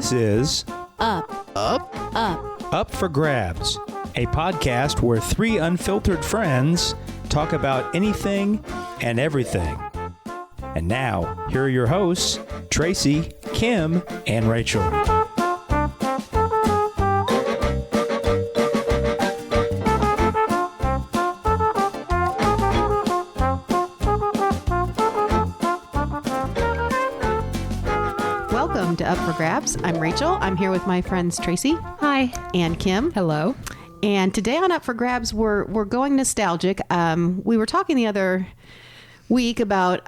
This is Up for Grabs, a podcast where three unfiltered friends talk about anything and everything. And now, here are your hosts, Tracy, Kim, and Rachel. Welcome to Up for Grabs. I'm Rachel. I'm here with my friends Tracy. Hi. And Kim. Hello. And today on Up for Grabs, we're going nostalgic. We were talking the other week about,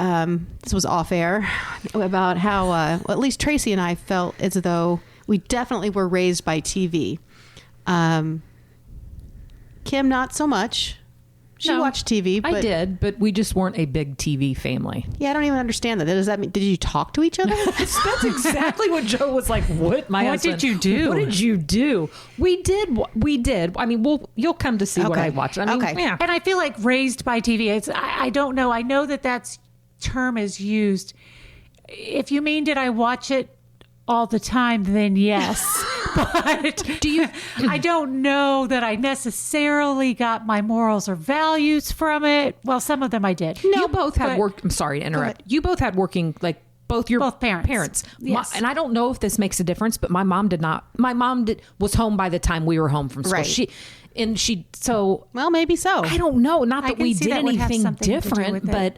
this was off air, about how, well, at least Tracy and I felt as though we definitely were raised by TV. Kim, not so much. She watched TV. But I did, but we just weren't a big TV family. Yeah, I don't even understand that. Does that mean, did you talk to each other? That's exactly what Joe was like. What? What did you do? What did you do? We did. I mean, you'll come to see what I watched. I mean, Okay. yeah. And I feel like raised by TV. I don't know. I know that term is used. If you mean, did I watch it all the time? Then yes. But I don't know that I necessarily got my morals or values from it. Well, some of them I did. You both had worked. I'm sorry to interrupt. You both had working, like both parents. Yes. And I don't know if this makes a difference, but my mom did not. My mom was home by the time we were home from school. Right. So Well, maybe so. I don't know. Not I that can we see did that would have anything something to do different, with it. but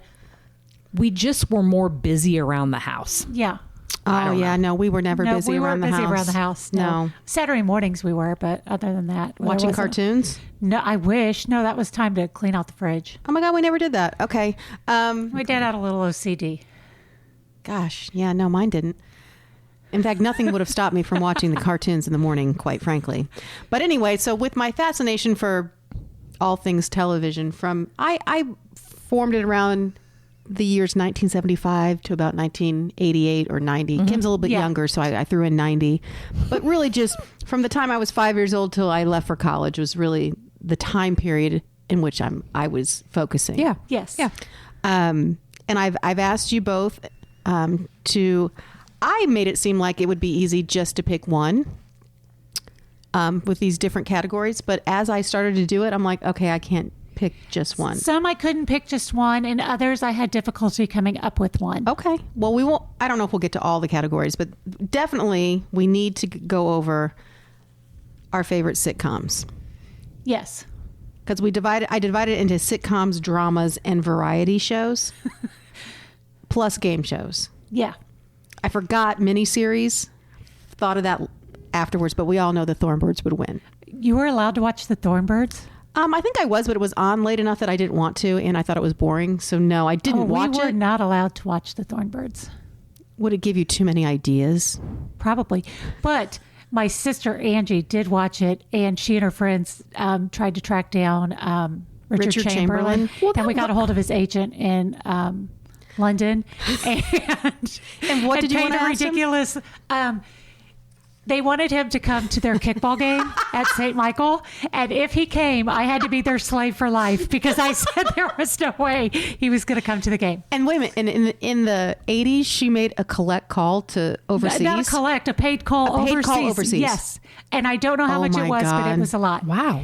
we just were more busy around the house. Yeah. Oh, yeah. No, we were never busy around the house. We weren't busy around the house. No. Saturday mornings we were, but other than that. Watching cartoons? No, I wish. No, that was time to clean out the fridge. Oh my God, we never did that. Okay. My dad had a little OCD. Gosh, yeah, no, mine didn't. In fact, nothing would have stopped me from watching the cartoons in the morning, quite frankly. But anyway, so with my fascination for all things television, I formed it around the years 1975 to about 1988 or 90. Kim's a little bit younger, so I threw in 90. But really just from the time I was 5 years old till I left for college was really the time period in which I was focusing. Yeah. Yes. Yeah. And I've asked you both I made it seem like it would be easy just to pick one with these different categories. But as I started to do it, I'm like, okay, I can't pick just one. Some I couldn't pick just one, and others I had difficulty coming up with one. Okay. Well, we won't, I don't know if we'll get to all the categories, but definitely we need to go over our favorite sitcoms. Yes. Because I divided it into sitcoms, dramas, and variety shows, plus game shows. Yeah. I forgot miniseries. Thought of that afterwards, but we all know the Thornbirds would win. You were allowed to watch the Thornbirds? I think I was, but it was on late enough that I didn't want to, and I thought it was boring. So no, I didn't watch We were it. not allowed to watch the Thornbirds. Would it give you too many ideas? Probably. But my sister Angie did watch it, and she and her friends tried to track down Richard Chamberlain. Well, and we got a hold of his agent in London. And what did you want paid to a ask him? ridiculous they wanted him to come to their kickball game at St. Michael. And if he came, I had to be their slave for life because I said there was no way he was going to come to the game. And wait a minute, in the 80s, she made a collect call to overseas? Not a collect, a paid call overseas. Paid call overseas. Yes. And I don't know how Oh much my it was, but God. it was a lot. Wow.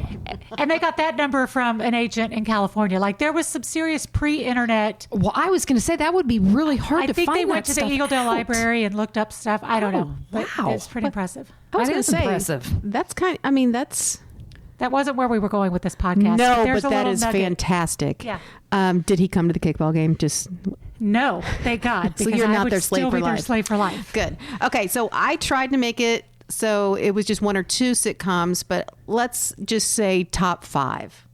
And they got that number from an agent in California. Like there was some serious pre-internet. Well, I was going to say that would be really hard to I think find they went that to the stuff Eagledale out. Library and looked up stuff. I don't know. But wow. it's pretty impressive. I was That going is to say, impressive. that's That wasn't where we were going with this podcast. no, there's but a that little is nugget. fantastic. Yeah. Did he come to the kickball game? Just No, thank God. So Because you're I not would their slave still for be their life. slave for life. good. Okay, so I tried to make it so it was just one or two sitcoms, but let's just say top 5.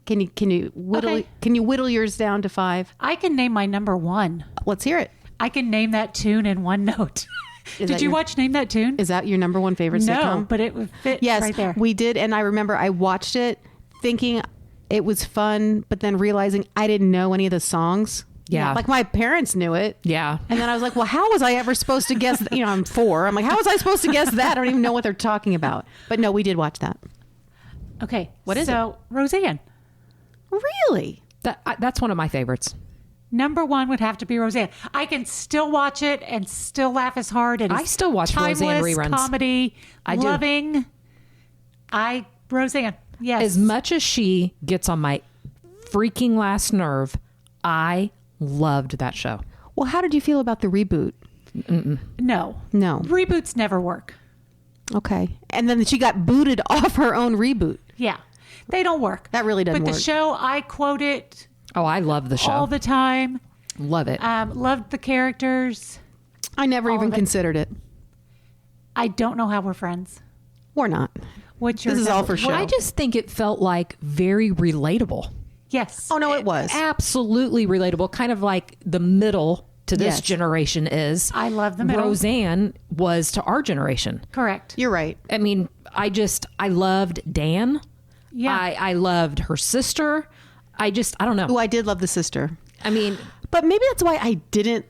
Can you whittle yours down to 5? I can name my number one. Let's hear it. I can name that tune in one note. Is Did that you your- watch Name That Tune? Is that your number one favorite No, sitcom? but it would fit Yes, right there. we did, and I remember I watched it thinking it was fun, but then realizing I didn't know any of the songs. Yeah. Like my parents knew it. Yeah. And then I was like, well, how was I ever supposed to guess? I'm 4. I'm like, how was I supposed to guess that? I don't even know what they're talking about. But no, we did watch that. Okay. What is So, Roseanne. Really? That's one of my favorites. Number one would have to be Roseanne. I can still watch it and still laugh as hard. And I still watch timeless Roseanne reruns. Comedy. I do. Loving. Roseanne. Yes. As much as she gets on my freaking last nerve, I loved that show. Well, how did you feel about the reboot? No. Reboots never work. Okay. And then she got booted off her own reboot. Yeah. They don't work. That really doesn't work. work. But the show, I quote it Oh, I love the show. all the time. Love it. Loved the characters. I never even considered it. I don't know how we're friends. We're not. What's your This is all for show. I just think it felt like very relatable. Yes. Oh, no, it was. Absolutely relatable. Kind of like the middle to this Yes. generation is. I love the middle. Roseanne was to our generation. Correct. You're right. I mean, I loved Dan. Yeah. I loved her sister. I don't know. Oh, I did love the sister. I mean, But maybe that's why I didn't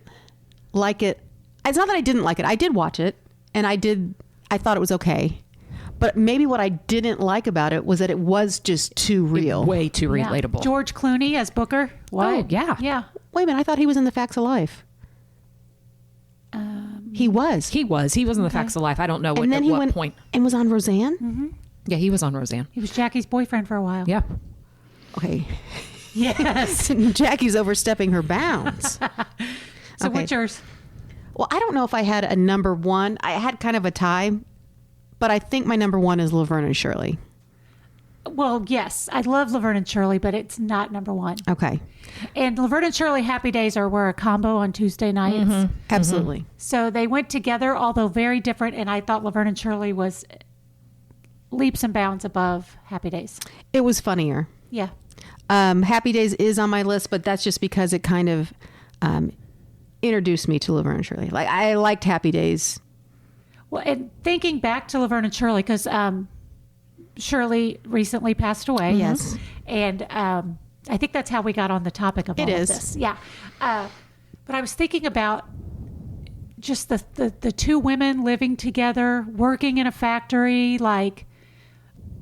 like it. It's not that I didn't like it. I did watch it, and I thought it was okay. But maybe what I didn't like about it was that it was just too real. way too Yeah. relatable. George Clooney as Booker. What? Oh, yeah. Yeah. Wait a minute. I thought he was in The Facts of Life. He was. He was in the Facts of Life. I don't know And then at he what went point. and was on Roseanne? Yeah, he was on Roseanne. He was Jackie's boyfriend for a while. Yeah. Okay. Yes. Jackie's overstepping her bounds. So Okay. what's yours? Well, I don't know if I had a number one. I had kind of a tie, but I think my number one is Laverne and Shirley. Well, yes. I love Laverne and Shirley, but it's not number one. Okay. And Laverne and Shirley Happy Days were a combo on Tuesday nights. Absolutely. So they went together, although very different. And I thought Laverne and Shirley was leaps and bounds above Happy Days. It was funnier. Yeah. Happy Days is on my list, but that's just because it kind of introduced me to Laverne and Shirley. Like, I liked Happy Days. Well, and thinking back to Laverne and Shirley, because Shirley recently passed away. Yes. And I think that's how we got on the topic of all is. of this. Yeah. But I was thinking about just the two women living together, working in a factory, like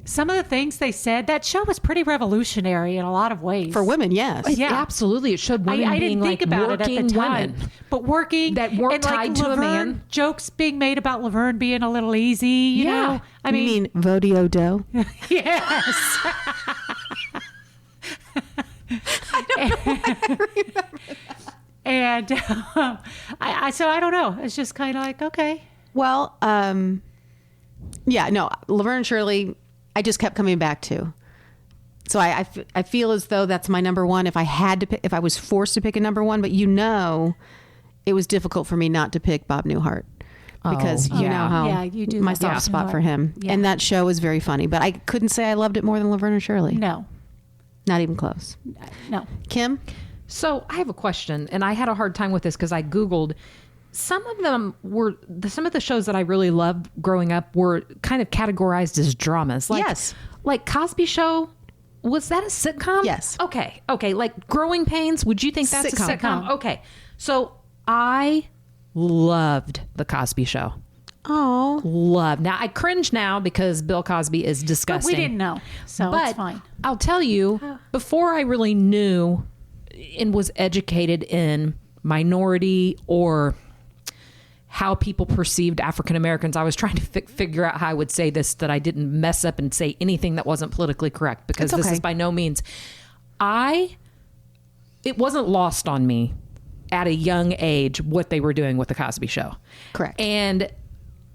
some of the things they said. That show was pretty revolutionary in a lot of ways. For women, yes. Yeah. Absolutely. It showed women I being didn't think like about it at working the time, women. but working That weren't and like tied to a Laverne, man. jokes being made about Laverne being a little easy. You Yeah. know, I You mean Vodio Doe? yes. And so I don't know. It's just kind of like, okay. Well, yeah, no, Laverne and Shirley, I just kept coming back to. So I feel as though that's my number one. If I had to pick, if I was forced to pick a number one, but it was difficult for me not to pick Bob Newhart because you know how Yeah, you do my love soft Bob spot Newhart. for him. Yeah. And that show was very funny, but I couldn't say I loved it more than Laverne and Shirley. No, Not even close. no. Kim? So I have a question, and I had a hard time with this because I Googled. Some of the shows that I really loved growing up were kind of categorized as dramas. Like, Yes. Like Cosby Show. Was that a sitcom? Yes. Okay. Like Growing Pains. Would you think that's Sitcom. a sitcom? Okay. So I loved the Cosby Show. Oh. Love. Now I cringe now because Bill Cosby is But disgusting. we didn't know, so But it's fine. I'll tell you, before I really knew and was educated in minority or how people perceived African Americans, I was trying to figure out how I would say this that I didn't mess up and say anything that wasn't politically correct, because It's this okay. is by no means. It wasn't lost on me at a young age what they were doing with the Cosby Show. Correct. And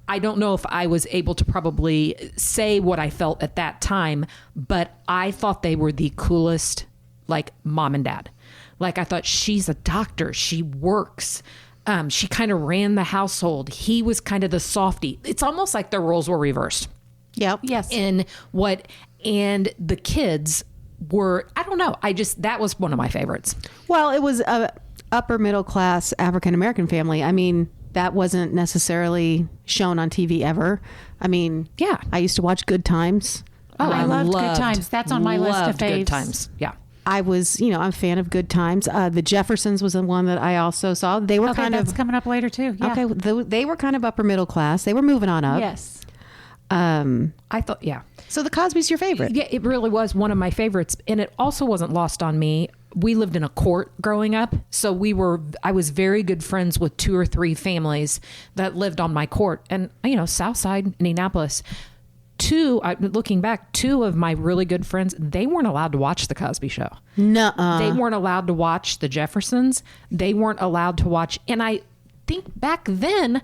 I don't know if I was able to probably say what I felt at that time, but I thought they were the coolest, like mom and dad. Like I thought, she's a doctor. She works. She kind of ran the household. He was kind of the softie. It's almost like their roles were reversed Yep. Yes. and the kids were, I don't know. That was one of my favorites. Well, it was a upper middle class African American family. I mean, that wasn't necessarily shown on TV ever. I mean, Yeah. I used to watch Good Times. Oh, I loved Good Times. That's on my list of loved Good faves. Times. Yeah. I was, I'm a fan of Good Times. The Jeffersons was the one that I also saw. They were Okay, kind that's of coming up later too. Yeah. okay. They were kind of upper middle class. They were moving on up. Yes. I thought, yeah. So the Cosby's your favorite. Yeah, it really was one of my favorites. And it also wasn't lost on me. we lived in a court growing up. So I was very good friends with 2 or 3 families that lived on my court, and, South Side, Indianapolis. Looking back, 2 of my really good friends, they weren't allowed to watch The Cosby Show. Nuh-uh. They weren't allowed to watch The Jeffersons. They weren't allowed to watch. And I think back then,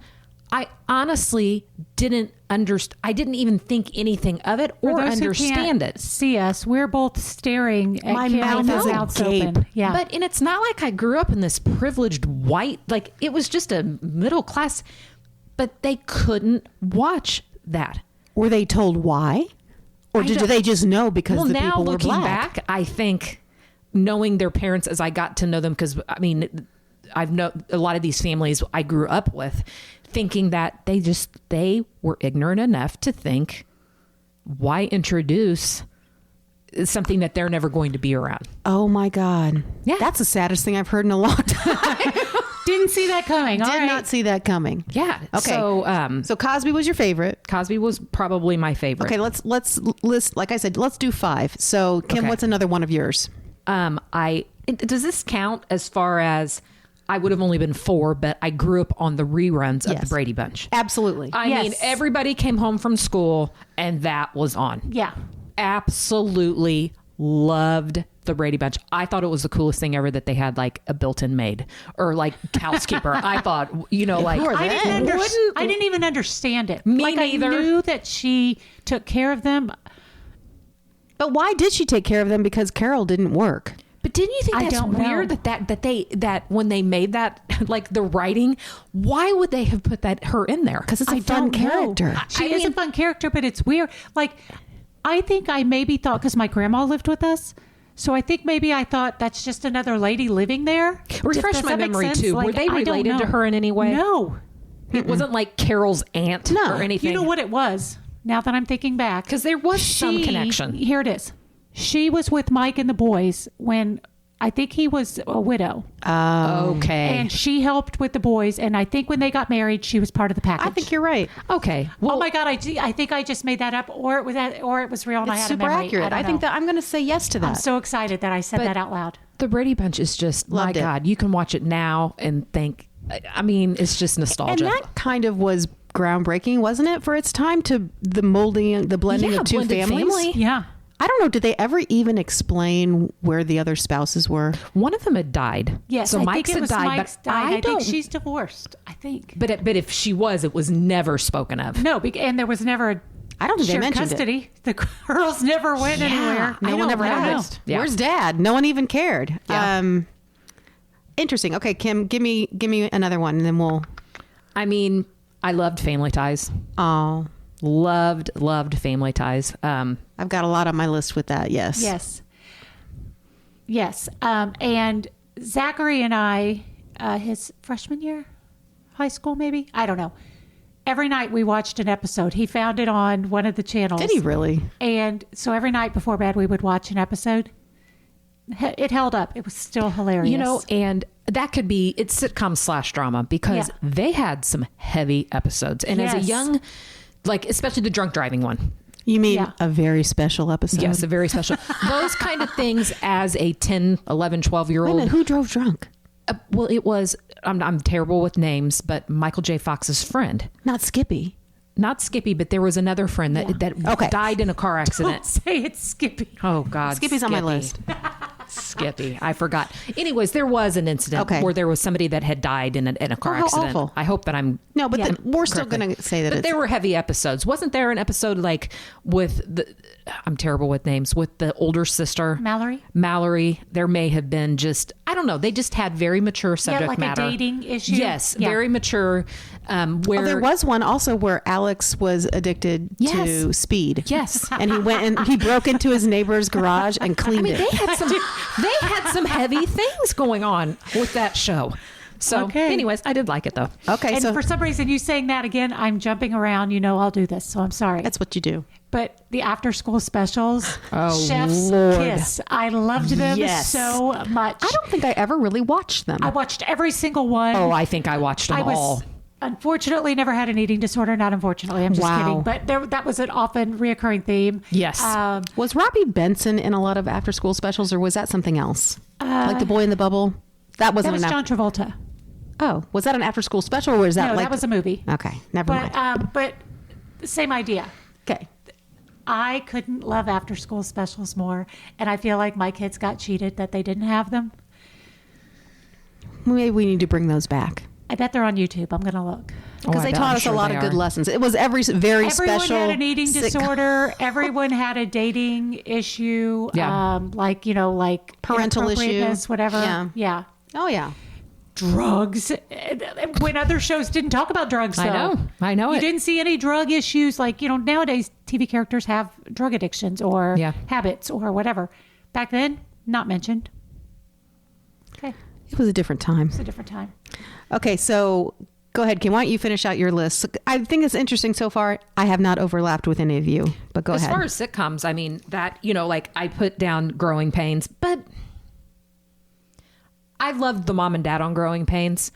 I honestly didn't understand. I didn't even think anything of it or understand it. See us. We're both staring at My Kim mouth with is our mouths agape. open. Yeah. And it's not like I grew up in this privileged white, like it was just a middle class, but they couldn't watch that. Were they told why? Or did they just know because the people were looking black? back, I think knowing their parents as I got to know them, because I've known a lot of these families I grew up with, thinking that they were ignorant enough to think, why introduce something that they're never going to be around? Oh my God. Yeah. That's the saddest thing I've heard in a long time. Didn't see that coming. All Did right. not see that coming. Yeah. Okay. So Cosby was your favorite. Cosby was probably my favorite. Okay, let's list, like I said, let's do 5. So Kim, Okay. what's another one of yours? Does this count as far as I would have only been 4, but I grew up on the reruns of Yes. the Brady Bunch? Absolutely. I Yes. mean, everybody came home from school and that was on. Yeah. Absolutely loved the Brady Bunch. I thought it was the coolest thing ever that they had like a built-in maid or like housekeeper. I thought, like Who are I they? didn't even understand it. Me like neither. I knew that she took care of them. But why did she take care of them? Because Carol didn't work. But didn't you think I that's don't weird know. that when they made that, like the writing, why would they have put her in there? Because it's a I fun don't know. character. She is a fun character, but it's weird. Like, I think I maybe thought, because my grandma lived with us, so I think maybe I thought that's just another lady living there. Refresh Does my that make memory sense? too. Were Like, they I don't related to know. her in any way? No. It wasn't like Carol's aunt No. or anything. You know what it was? Now that I'm thinking back. Because there was some connection. Here it is. She was with Mike and the boys when I think he was a widow. Okay. And she helped with the boys. And I think when they got married, she was part of the package. I think you're right. Okay. Oh my God! I think I just made that up, or it was real, and I It's had super a memory. accurate. I think that I'm going to say yes to that. I'm so excited that I said that out loud. The Brady Bunch is just, Loved my it. God, you can watch it now and think, I mean, it's just nostalgia. And that kind of was groundbreaking, wasn't it, for its time, to the molding, the blending Yeah, of 2 blended families? family. Yeah. I don't know. Did they ever even explain where the other spouses were? One of them had died. Yes. So I Mike's think it had was died, Mike's but died. I don't. think she's divorced. I think. But if she was, it was never spoken of. No, and there was never a I don't think they shared mentioned custody. The girls never went anywhere. No one ever asked. Yeah. Where's Dad? No one even cared. Yeah. Interesting. Okay, Kim, give me another one, and then we'll. I mean, I loved Family Ties. Oh, Loved Family Ties. I've got a lot on my list with that. Yes. Yes. And Zachary and I, his freshman year, high school, maybe? I don't know. Every night we watched an episode. He found it on one of the channels. Did he really? And so every night before bed, we would watch an episode. It held up. It was still hilarious. And that could be, it's sitcom / drama because Yeah. they had some heavy episodes. And as a Yes. young, like, especially the drunk driving one. You mean Yeah. a very special episode? Yes, a very special. Those kind of things as a 10, 11, 12-year-old. Wait a minute, who drove drunk? Well, it was, I'm terrible with names, but Michael J. Fox's friend. Not Skippy. Not Skippy, but there was another friend that Okay. died in a car Don't accident. say it's Skippy. Oh, God. Skippy's on my Skippy. list. Skippy. I forgot. Anyways, there was an incident Okay. where there was somebody that had died in a car Oh, how accident. awful. I hope that I'm No, but Yeah. we're still going to say that But it's. there were heavy episodes. Wasn't there an episode like with the, I'm terrible with names, with the older sister? Mallory. There may have been just, I don't know. They just had very mature subject like matter. a dating issue. Yes. Yeah. Very mature. Where there was one also where Alex was addicted Yes. to speed. Yes. And he went and he broke into his neighbor's garage and cleaned it. they had some heavy things going on with that show. So Okay. anyways, I did like it though. Okay, And so for some reason, you saying that again, I'm jumping around. You know, I'll do this, so I'm sorry. that's what you do. But the after school specials, Oh, Chef's Lord. Kiss, I loved them Yes. so much. I don't think I ever really watched them. I watched every single one. Oh, I think I watched them I was all. unfortunately never had an eating disorder. Not unfortunately, I'm just Wow. kidding. But that was an often reoccurring theme. Yes. Was Robbie Benson in a lot of after school specials, or was that something else? Like The Boy in the Bubble? That That wasn't was an John Travolta. Oh, was that an after school special, or was that No, like that was a movie. Okay, never mind. But same idea. Okay. I couldn't love after school specials more, and I feel like my kids got cheated that they didn't have them. Maybe we need to bring those back. I bet they're on YouTube. I'm going to look. Because they I bet. taught I'm us sure a lot they of good are. lessons. It was very Everyone special. had an eating sitcom. disorder. Everyone had a dating issue. Yeah. Like Parental issue. inappropriateness, whatever. Yeah. Yeah. Oh yeah. Drugs. When other shows didn't talk about drugs, though. I know You it. didn't see any drug issues. Like, nowadays TV characters have drug addictions or Yeah. habits or whatever. Back then, not mentioned. Okay. It was a different time. It's a different time. Okay, so go ahead, Kim. Why don't you finish out your list? I think it's interesting so far. I have not overlapped with any of you, but go As ahead. far as sitcoms, I mean, that, like I put down Growing Pains, but I loved the mom and dad on Growing Pains,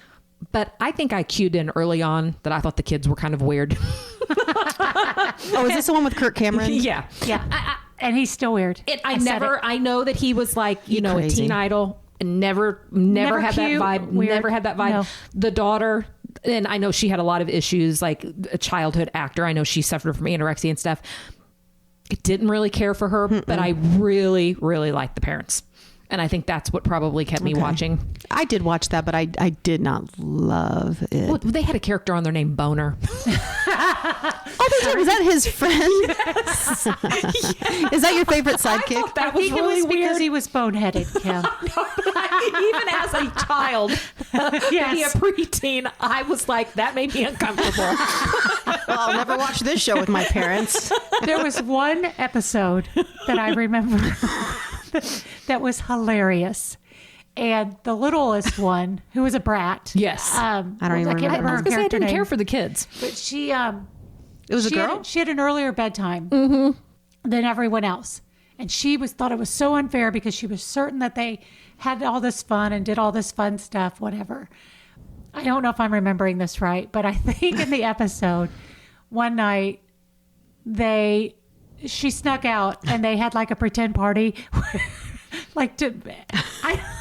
but I think I cued in early on that I thought the kids were kind of weird. Oh, is this the one with Kirk Cameron? Yeah. Yeah. And he's still weird. I know that he was like, a crazy. teen idol and never Never had that cute, vibe. weird. Never had that vibe. No. The daughter, and I know she had a lot of issues, like a childhood actor. I know she suffered from anorexia and stuff. I didn't really care for her, but I really, really liked the parents. And I think that's what probably kept me watching. I did watch that, but I did not love it. Well, they had a character on there named Boner. Oh, was that his friend? Is that your favorite sidekick? That I think it was because he was boneheaded, Kim. Even as a child, be a preteen, I was like, that made me uncomfortable. Well, I'll never watch this show with my parents. There was one episode that I remember that was hilarious. And the littlest one, who was a brat. Yes. I don't even can't remember. I her was gonna say I character didn't name. care for the kids. But she It was a girl? she had an earlier bedtime than everyone else. And she thought it was so unfair because she was certain that they had all this fun and did all this fun stuff, whatever. I don't know if I'm remembering this right, but I think in the episode one night she snuck out and they had like a pretend party.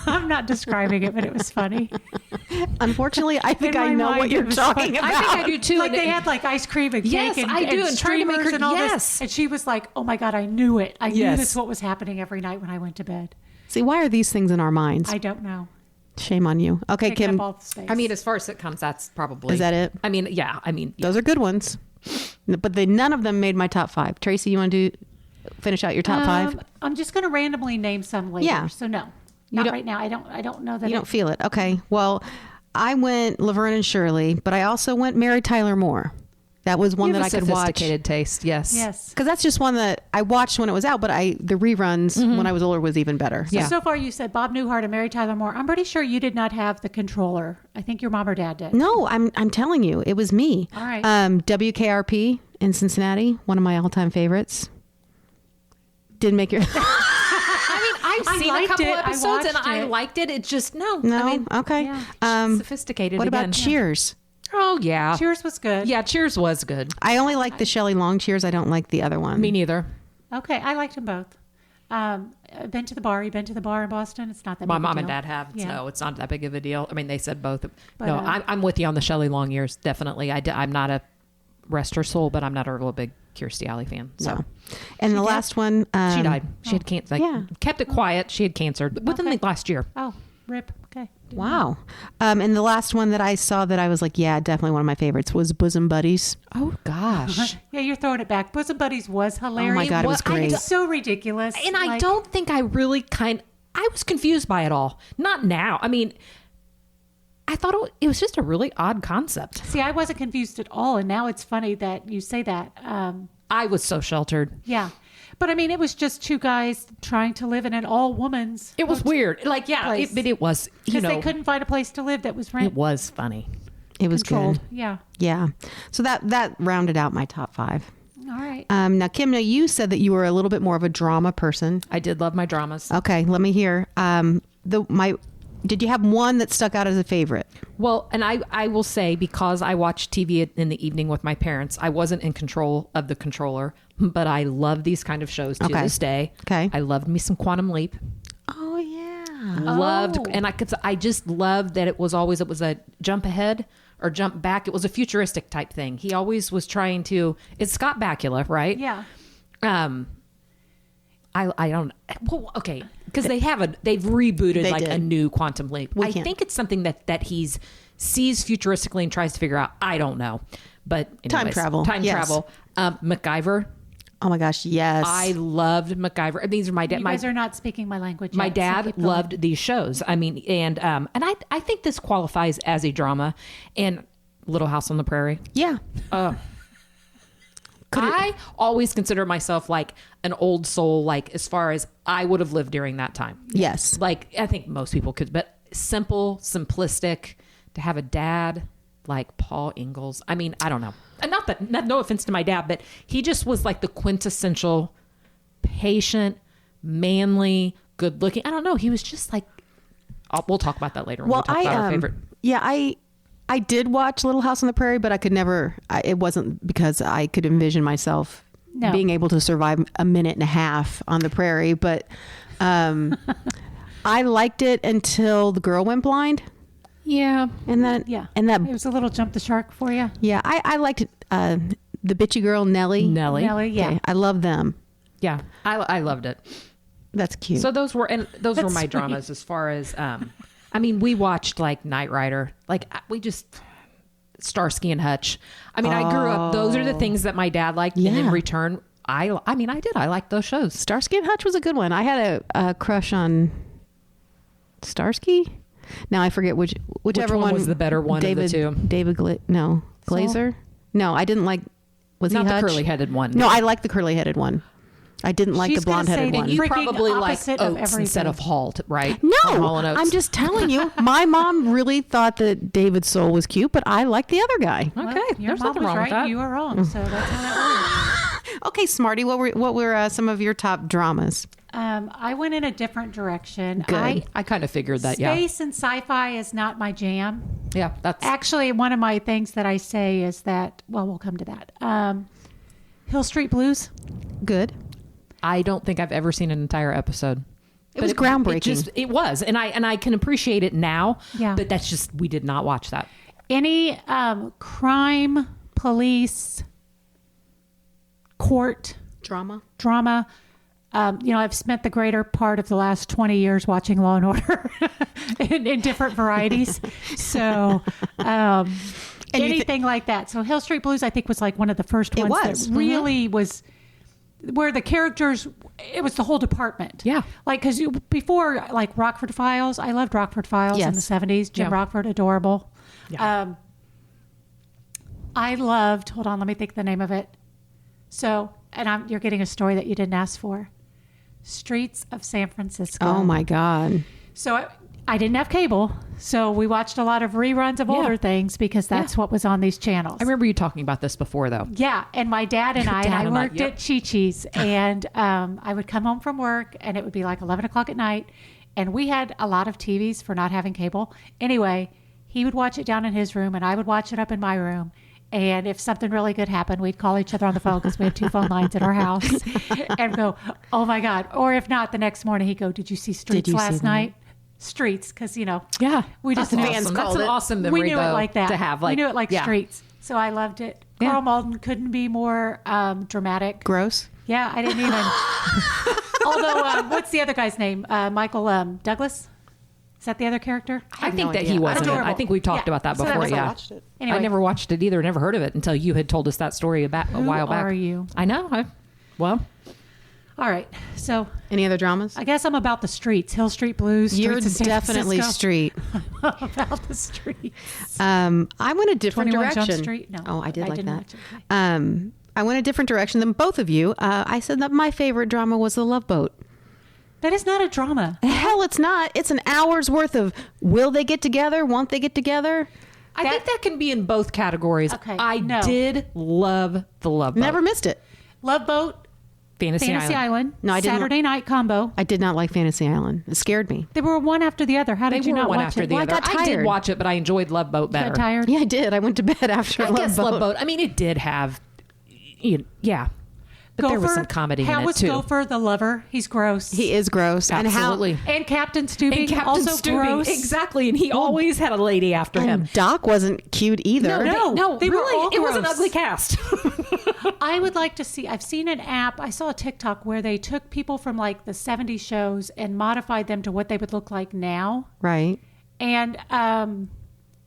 I'm not describing it, but it was funny. Unfortunately, I think In I my know mind, what it you're was talking funny. about. I think I do too. Like And they had like ice cream and Yes, cake and, I do, and and trying to make streamers her- and all yes. this. And she was like, "Oh my god, I knew it! I knew Yes. this what was happening every night when I went to bed." See, why are these things in our minds? I don't know. Shame on you. Okay, Taking Kim, up all the space. I mean, as far as sitcoms, that's probably. Is that it? I mean, yeah. I mean, those are good ones. But none of them made my top 5. Tracy, you want to finish out your top 5? I'm just going to randomly name some later. Yeah. So no, You not don't- right now. I don't know that. You don't feel it. Okay. Well, I went Laverne and Shirley, but I also went Mary Tyler Moore. That was one you that have I a could watch. sophisticated taste. Yes. Yes. Because that's just one that I watched when it was out, but the reruns when I was older was even better. Yeah. So far you said Bob Newhart and Mary Tyler Moore. I'm pretty sure you did not have the controller. I think your mom or dad did. No, I'm telling you, it was me. All right. WKRP in Cincinnati, one of my all-time favorites. Didn't make your I've I seen a liked couple it. I episodes and watched I it. liked it. It's just no. No. I mean, Okay. yeah. sophisticated. What again. about Cheers? Oh yeah. Cheers was good. Yeah, Cheers was good. I only like the Shelley Long Cheers. I don't like the other one. Me neither. Okay, I liked them both. I've been to the bar. You been to the bar in Boston? It's not that. My big a mom and deal. dad have. Yeah. No, it's not that big of a deal. I mean, they said both. But, No, I'm with you on the Shelley Long years. Definitely. I'm not a rest her soul, but I'm not a real big Kirstie Alley fan. So No. And the last one, she died. She had cancer. yeah. Kept it quiet. She had cancer within Okay. the last year. Oh, rip. Okay. Wow. And the last one that I saw that I was like, yeah, definitely one of my favorites was Bosom Buddies. Oh gosh. Yeah, you're throwing it back. Bosom Buddies was hilarious. God, it was great. It's so ridiculous. And I Like, don't think I really I was confused by it all. Not now. I mean, I thought it was just a really odd concept. see. I wasn't confused at all, and now it's funny that you say that. I was so sheltered. Yeah, but I mean, it was just two guys trying to live in an all-woman's. It was weird. Like, yeah, place. but it was, because they couldn't find a place to live that was it was funny. It was controlled. good. Yeah. Yeah. So that rounded out my top 5. All right. Now, Kim, you said that you were a little bit more of a drama person. I did love my dramas. Okay, let me hear. did you have one that stuck out as a favorite? Well, and I will say, because I watched TV in the evening with my parents, I wasn't in control of the controller, but I love these kind of shows to this day. Okay. I loved me some Quantum Leap. Oh yeah. Loved, and I just loved that it was a jump ahead or jump back. It was a futuristic type thing. He always was trying to. It's Scott Bakula, right? Yeah. I don't. Well, okay, because they've rebooted They like did. a new Quantum Leap. I can't- think it's something that he's sees futuristically and tries to figure out. I don't know, but anyways, travel. Time Yes. travel. MacGyver. Oh my gosh, yes. I loved MacGyver. These are my dad. You guys are not speaking my language. My yet, so dad keep going. loved these shows. I mean, and I think this qualifies as a drama. And Little House on the Prairie. yeah. I always consider myself like an old soul, like as far as I would have lived during that time. Yes. Like I think most people could, but simple, simplistic, to have a dad like Paul Ingalls. I mean, I don't know. And no offense to my dad, but he just was like the quintessential patient, manly, good looking. I don't know. He was just like, we'll talk about that later when we talk about our favorite. Yeah, I did watch Little House on the Prairie, but I could never. It wasn't because I could envision myself No. being able to survive a minute and a half on the prairie. But I liked it until the girl went blind, Yeah. and that It was a little jump the shark for you. yeah, I liked the bitchy girl Nellie. Nelly. Yeah. Okay, I love them. Yeah. I loved it. That's cute. So those were my sweet. dramas as far as, I mean, we watched like Knight Rider, like we just Starsky and Hutch. I mean, I grew up, those are the things that my dad liked. And in Yeah. return, I liked those shows. Starsky and Hutch was a good one. I had a crush on Starsky. Now I forget whichever one was the better one of the two? David Glazer. No, I didn't like. Was Not he the Hutch? curly-headed one. No, I liked the curly-headed one. I didn't like She's the gonna say blonde-headed that one. You Freaking probably like opposite of Oates instead everything. of Halt, right? No, On Hall & Oates. I'm just telling you. My mom really thought that David Soul was cute, but I liked the other guy. Okay, Your there's mom nothing was wrong right. with that. You were wrong. So that's how that works. Okay, Smarty, what were some of your top dramas? I went in a different direction. Good. I kind of figured that, yeah. Space and sci-fi is not my jam. Yeah, that's Actually, one of my things that I say is that, well, we'll come to that. Hill Street Blues. Good. I don't think I've ever seen an entire episode. It was groundbreaking. It was, and I can appreciate it now. Yeah. But that's just, we did not watch that. Any crime, police, court Drama. drama. I've spent the greater part of the last 20 years watching Law and Order in different varieties. So anything like that. So Hill Street Blues, I think, was like one of the first It ones was. that really was where the characters, it was the whole department. Yeah. Like, because before, like Rockford Files, I loved Rockford Files in the Yes. 70s. Jim Yeah. Rockford, adorable. Yeah. I loved, hold on, let me think the name of it. So, and you're getting a story that you didn't ask for. Streets of San Francisco. Oh my God. So I didn't have cable, so we watched a lot of reruns of older things because that's what was on these channels. I remember you talking about this before, though. Yeah, and my dad and I, Dad I and I, worked yep. at Chi-Chi's, and I would come home from work, and it would be like 11 o'clock at night, and we had a lot of TVs for not having cable. Anyway, he would watch it down in his room, and I would watch it up in my room. And if something really good happened, we'd call each other on the phone because we have 2 phone lines at our house and go, oh my God. Or if not, the next morning he'd go, did you see Streets you see last that? night? Streets, because, Yeah. we just That's knew awesome. called That's an it. awesome memory, we knew though, it like that. to have. Like, we knew it like yeah. Streets. So I loved it. Yeah. Carl Malden couldn't be more dramatic. Gross. Yeah, I didn't even. Although, what's the other guy's name? Michael Douglas? Is that the other character? I think no that idea. he wasn't. Adorable. I think we talked Yeah. about that So that before. was- Yeah. I watched it. Anyway. I never watched it either. Never heard of it until you had told us that story a while back. are you? I know. All right. So Any other dramas? I guess I'm about the streets. Hill Street Blues. You're Streets of San definitely Francisco. street. About the streets. I went a different 21 Jump direction. Street? No, Oh, I did I like didn't that. watch it. I went a different direction than both of you. I said that my favorite drama was The Love Boat. That is not a drama. Hell, it's not. It's an hour's worth of will they get together? Won't they get together? I think that can be in both categories. Okay, I no. did love The Love Boat. Never missed it. Love Boat Fantasy Island. No, I didn't. Saturday Night Combo. I did not like Fantasy Island. It scared me. They were one after the other. How did you were not one watch after it? the Well, I other. got I did tired. watch it, but I enjoyed Love Boat better. Got tired? Yeah, I did. I went to bed after I guess Love Boat. I mean, it did have, yeah, but there was some comedy how in it was too. Gopher the lover? He's gross. He is gross. Absolutely. And Captain Stubing, And Captain also Stubing, gross. exactly, and he always had a lady after him. And Doc wasn't cute either. No, they were really, all it was an gross. ugly cast. I would like to see. I've seen an app. I saw a TikTok where they took people from like the 70s shows and modified them to what they would look like now. Right. And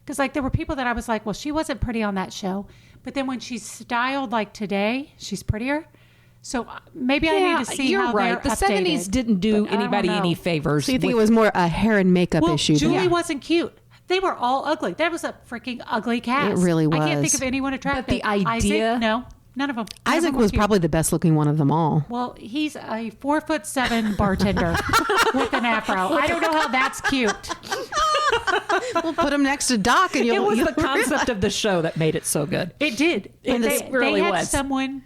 because like there were people that I was like, well, she wasn't pretty on that show, but then when she's styled like today, she's prettier. So maybe I need to see you're how right. The they're updated. 70s didn't do But I don't anybody know. any favors. So you think with- it was more a hair and makeup Well, issue? Julie than- wasn't cute. They were all ugly. That was a freaking ugly cast. It really I can't was. think of anyone attractive. the idea- Isaac, no, none of them. None of Isaac them were was cute. probably the best looking one of them all. Well, he's a 4'7" bartender with an afro. I don't know how that's cute. We'll put him next to Doc, and it you'll. was you'll the concept of the show that made it so good. It did. It they really had was. someone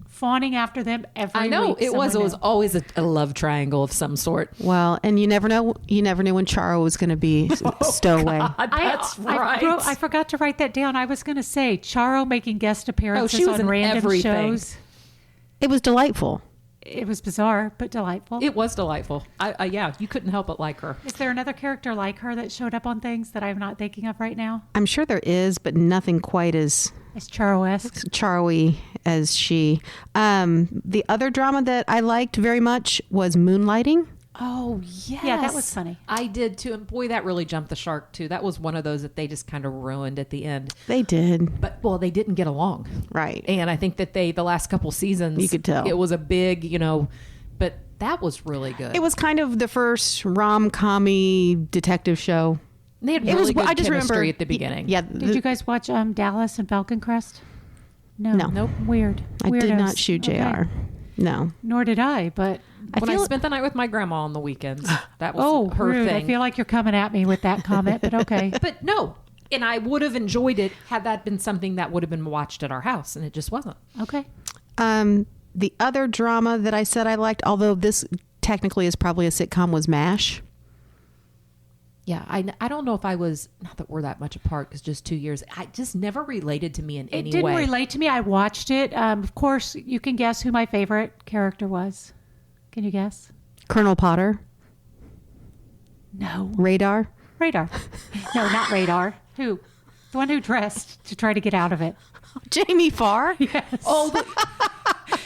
fawning after them every I know week. it was. It someone was new. always a love triangle of some sort. Well, and you never know. You never knew when Charo was going to be stowaway. That's right. I forgot to write that down. I was going to say Charo making guest appearances she was on in random everything. shows. It was delightful. It was bizarre but delightful. It was delightful. Yeah, you couldn't help but like her. Is there another character like her that showed up on things that I'm not thinking of right now? I'm sure there is, but nothing quite as It's Charo-esque. Charo-y as she. The other drama that I liked very much was Moonlighting. Oh yes, Yeah, that was funny. I did too, and boy, that really jumped the shark too. That was one of those that they just kind of ruined at the end. They did. But well, they didn't get along, Right. and I think that the last couple seasons, You could tell. it was a big, but that was really good. It was kind of the first rom-commy detective show. They had It really was. good I just chemistry remember at the beginning. Yeah. Did you guys watch Dallas and Falcon Crest? No. No. Nope. Weird. I did Weirdos. not shoot JR. Okay. No. Nor did I, but When I spent the night with my grandma on the weekends, that was oh, her rude. thing. I feel like you're coming at me with that comment, but okay. But no, and I would have enjoyed it had that been something that would have been watched at our house, and it just wasn't. Okay. The other drama that I said I liked, although this technically is probably a sitcom, was MASH. Yeah, I don't know if I was, not that we're that much apart, because just 2 years, I just never related to me in It any didn't way. relate to me. I watched it. Of course, you can guess who my favorite character was. Can you guess? Colonel Potter, No. Radar. Radar. No, not Radar. Who? The one who dressed to try to get out of it. Jamie Farr. Yes. Oh,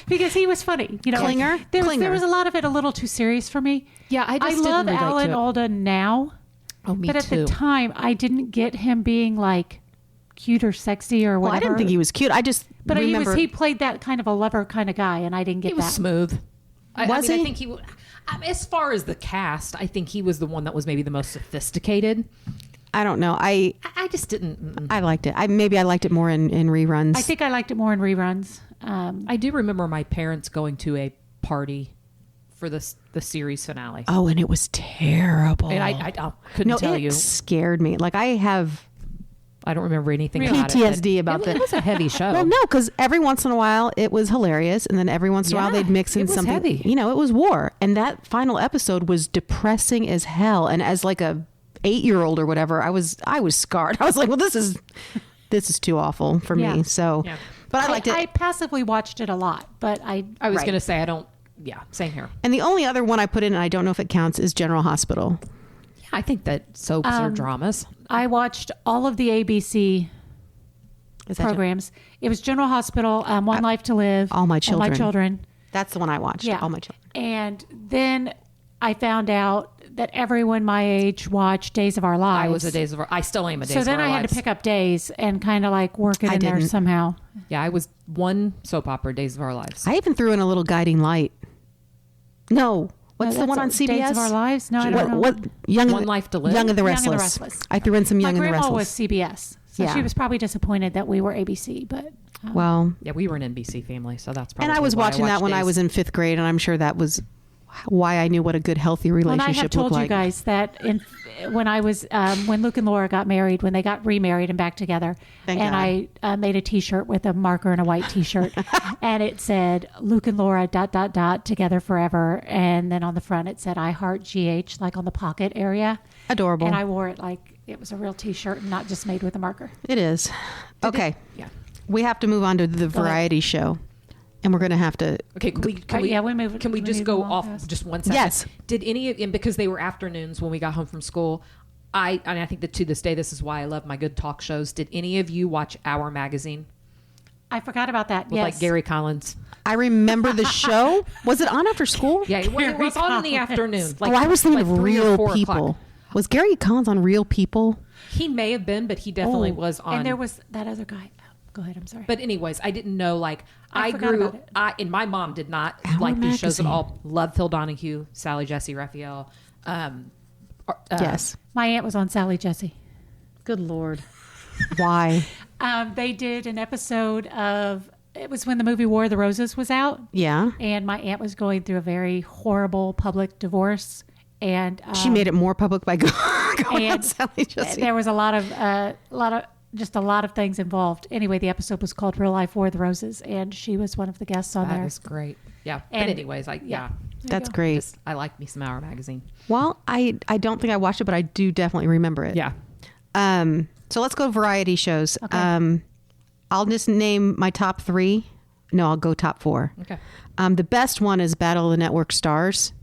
because he was funny. Klinger? There Klinger. was a lot of it a little too serious for me. Yeah, I just love didn't relate Alan to it. Alda now. Oh, me But at too. the time, I didn't get him being like cute or sexy or Well, whatever. I didn't think he was cute. I just But remember. he played that kind of a lover kind of guy, and I didn't get He was that. smooth. Was I he? think he would. As far as the cast, I think he was the one that was maybe the most sophisticated. I don't know. I just didn't. liked it. Maybe I liked it more in reruns. I think I liked it more in reruns. I do remember my parents going to a party for the series finale. Oh, and it was terrible. And I couldn't tell it you. scared me. Like I have I don't remember anything about it. PTSD about it. that. It was a heavy show. Well, no, because every once in a while it was hilarious, and then every once in a while Yeah, they'd mix in it was something. heavy. It was war, and that final episode was depressing as hell. And as like a 8-year-old or whatever, I was scarred. I was like, well, this is too awful for Yeah. me. So, Yeah. but I liked it. I passively watched it a lot, but I I was Right. going to say I don't. Yeah, same here. And the only other one I put in, and I don't know if it counts, is General Hospital. Yeah, I think that soaps are dramas. I watched all of the ABC Is that programs. It was General Hospital, One Life to Live, All My All Children. My Children. That's the one I watched. Yeah, All My Children. And then I found out that everyone my age watched Days of Our Lives. I was a Days of Our. I still am a Days So of then Our I had Lives. to pick up Days and kind of like work it I in there didn't. somehow. Yeah, I was one soap opera, Days of Our Lives. I even threw in a little Guiding Light. No. What's No, the one on that's CBS? Days of Our Lives? No, I don't know. What? Young One Life to Live? Young and the Young Restless. and the Restless. I threw in some My Young and the grandma Restless. was CBS, so Yeah. she was probably disappointed that we were ABC. But Well, Yeah, we were an NBC family, so that's probably. and I was why watching that watched when I Days. was in 5th grade, and I'm sure that was why I knew what a good, healthy Well, relationship and I have told looked you like. guys that when I was when Luke and Laura got married, when they got remarried and back together, Thank and God. I made a T-shirt with a marker and a white T-shirt, and it said Luke and Laura ... together forever, and then on the front it said I heart GH, like on the pocket area. Adorable. And I wore it like it was a real T-shirt and not just made with a marker. It is. Okay. Yeah. We have to move on to the variety show. And we're going to have to. Okay, can we just move go along off fast? just one second? Yes. Did any of, and because they were afternoons when we got home from school, I think that to this day, this is why I love my good talk shows. Did any of you watch Our Magazine I forgot about that. with like Gary Collins? I remember the show. Was it on after school? Yeah, it was on in the afternoon. Like, oh, I was thinking like of 3 or Real 4 People. o'clock. Was Gary Collins on Real People? He may have been, but he definitely was on. And there was that other guy. Go ahead. I'm sorry. But anyways, I didn't know, like, I forgot grew, about it. and my mom did not Our like these shows at Magazine. all. Loved Phil Donahue, Sally Jesse Raphael. Yes. My aunt was on Sally Jesse. Good Lord. Why? They did an episode of, it was when the movie War of the Roses was out. Yeah. And my aunt was going through a very horrible public divorce. And She made it more public by going on and Sally Jesse. there was a lot of things involved. Anyway, the episode was called Real Life War of the Roses, and she was one of the guests on That there. is great. Yeah. And- but anyways, yeah. That's great. I like me some Our Magazine. Well, I don't think I watched it, but I do definitely remember it. Yeah. So let's go variety shows. Okay. I'll just name my top 3. No, I'll go top 4. Okay. The best one is Battle of the Network Stars.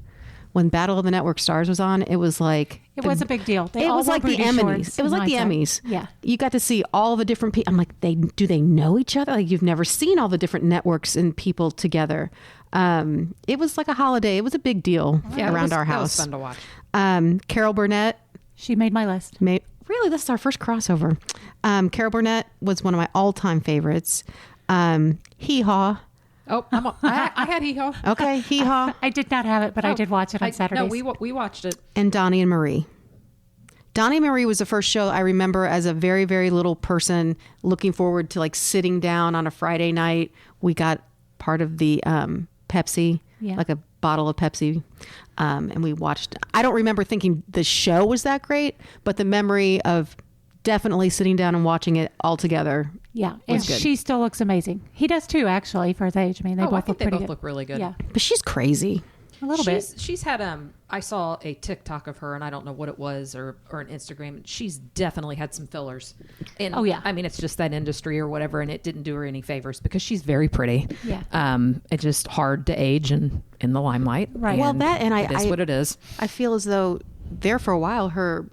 When Battle of the Network Stars was on, it was like It was a big deal. They it all was wore like the booty Emmys. shorts It was in like the hindsight. Emmys. Yeah. You got to see all the different people. I'm like, do they know each other? Like you've never seen all the different networks and people together. It was like a holiday. It was a big deal around our house. It was fun to watch. Carol Burnett. She made my list. Really, this is our first crossover. Carol Burnett was one of my all-time favorites. Hee Haw. Oh, I had Hee Haw. Okay, Hee Haw. I did not have it, but I did watch it on Saturdays. No, we watched it. And Donnie and Marie. Donnie and Marie was the first show I remember as a very, very little person looking forward to like sitting down on a Friday night. We got part of the Pepsi, like a bottle of Pepsi. And we watched, I don't remember thinking the show was that great, but the memory of definitely sitting down and watching it all together. Yeah, and good. she still looks amazing. He does too, actually, for his age. I mean, they I both think look they pretty both good. look really good. Yeah, But she's crazy. a little bit. She's had I saw a TikTok of her and I don't know what it was or an Instagram. She's definitely had some fillers. And Oh, yeah. I mean it's just that industry or whatever, and it didn't do her any favors because she's very pretty. Yeah. It's just hard to age and in the limelight. Right. Well, that and it is what it is. I feel as though there for a while her